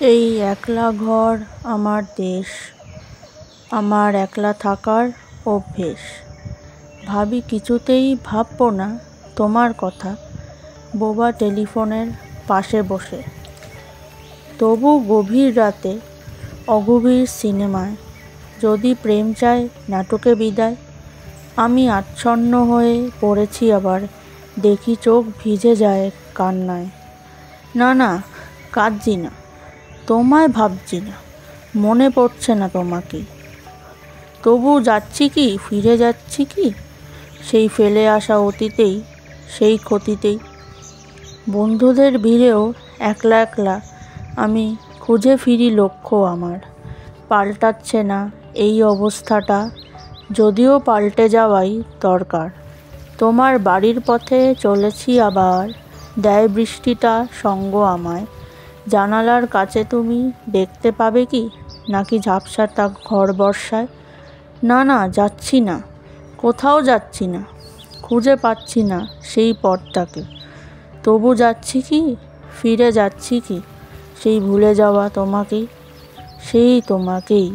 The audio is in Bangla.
এই একলা ঘর আমার দেশ, আমার একলা থাকার অভ্যেস। ভাবি কিছুতেই ভাববো না তোমার কথা, বোবা টেলিফোনের পাশে বসে। তবু গভীর রাতে অগভীর সিনেমায় যদি প্রেম চায় নাটকে বিদায়, আমি আচ্ছন্ন হয়ে পড়েছি আবার, দেখি চোখ ভিজে যায় কান্নায়। না না, কাঁদছি না, তোমায় ভাবছি না, মনে পড়ছে না তোমাকে। তবু যাচ্ছি কি, ফিরে যাচ্ছি কি সেই ফেলে আসা অতীতেই, সেই ক্ষতিতেই। বন্ধুদের ভিড়েও একলা একলা আমি খুঁজে ফিরি লক্ষ্য আমার। পাল্টাচ্ছে না এই অবস্থাটা, যদিও পাল্টে যাওয়াই দরকার। তোমার বাড়ির পথে চলেছি আবার, দেয় বৃষ্টিটা সঙ্গ আমায়। জানালার কাছে তুমি দেখতে পাবে কি, নাকি ঝাপসাটা ঘর বর্ষায়। না না, যাচ্ছি না, কোথাও যাচ্ছি না, খুঁজে পাচ্ছি না সেই পথটাকে। তবু যাচ্ছি কি, ফিরে যাচ্ছি কি সেই ভুলে যাওয়া তোমাকেই, সেই তোমাকেই।